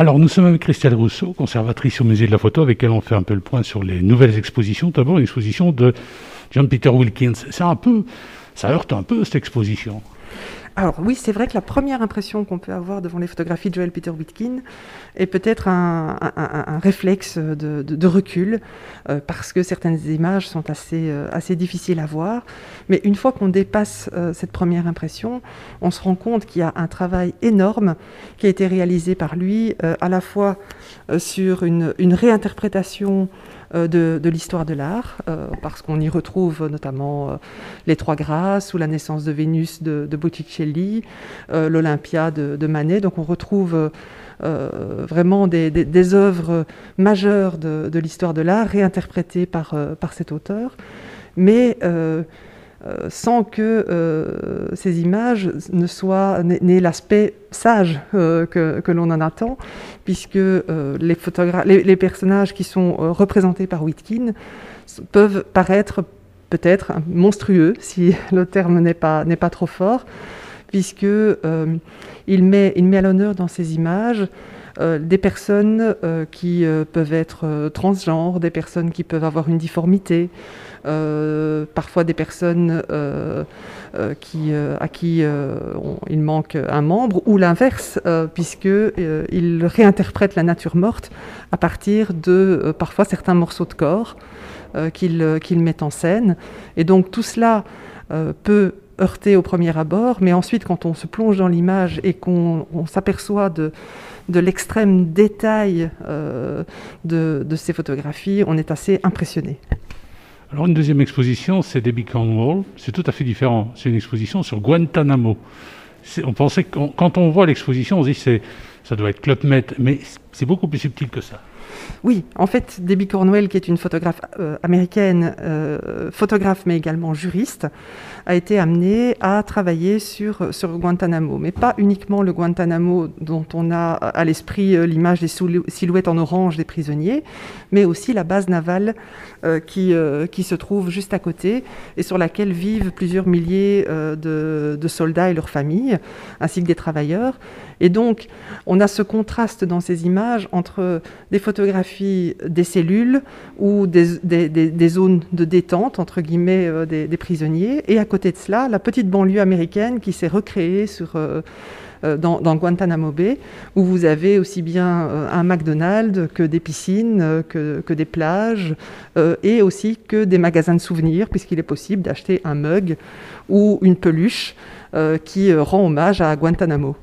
Alors, nous sommes avec Christelle Rousseau, conservatrice au Musée de la Photo, avec elle on fait un peu le point sur les nouvelles expositions. D'abord, une exposition de John Peter Wilkins. Ça heurte un peu, cette exposition. Alors oui, c'est vrai que la première impression qu'on peut avoir devant les photographies de Joel Peter Wilkins est peut-être un réflexe de recul, parce que certaines images sont assez difficiles à voir. Mais une fois qu'on dépasse cette première impression, on se rend compte qu'il y a un travail énorme qui a été réalisé par lui, à la fois sur une réinterprétation de l'histoire de l'art, parce qu'on y retrouve notamment les Trois Grâces ou la naissance de Vénus de Botticelli, l'Olympia de Manet. Donc on retrouve vraiment des œuvres majeures de l'histoire de l'art réinterprétées par cet auteur, mais sans que ces images n'aient l'aspect sage que l'on en attend, puisque les personnages qui sont représentés par Wilkins peuvent paraître peut-être monstrueux, si le terme n'est pas trop fort, puisque il met à l'honneur dans ces images des personnes qui peuvent être transgenres, des personnes qui peuvent avoir une difformité, parfois des personnes à qui il manque un membre, ou l'inverse, puisqu'il réinterprète la nature morte à partir de parfois certains morceaux de corps qu'il met en scène. Et donc tout cela peut heurter au premier abord, mais ensuite quand on se plonge dans l'image et qu'on s'aperçoit de l'extrême détail de ces photographies, on est assez impressionné. Alors une deuxième exposition, c'est Debbie Cornwall. C'est tout à fait différent. C'est une exposition sur Guantanamo. On pensait que quand on voit l'exposition, on se dit ça doit être Club Med, mais c'est beaucoup plus subtil que ça. Oui, en fait, Debbie Cornwall, qui est une photographe américaine, photographe mais également juriste, a été amenée à travailler sur Guantanamo, mais pas uniquement le Guantanamo dont on a à l'esprit l'image des silhouettes en orange des prisonniers, mais aussi la base navale qui se trouve juste à côté et sur laquelle vivent plusieurs milliers de soldats et leurs familles, ainsi que des travailleurs. Et donc, on a ce contraste dans ces images entre des photographies des cellules ou des zones de détente, entre guillemets, des prisonniers, et à côté de cela, la petite banlieue américaine qui s'est recréée dans Guantanamo Bay, où vous avez aussi bien un McDonald's que des piscines, que des plages, et aussi que des magasins de souvenirs, puisqu'il est possible d'acheter un mug ou une peluche qui rend hommage à Guantanamo.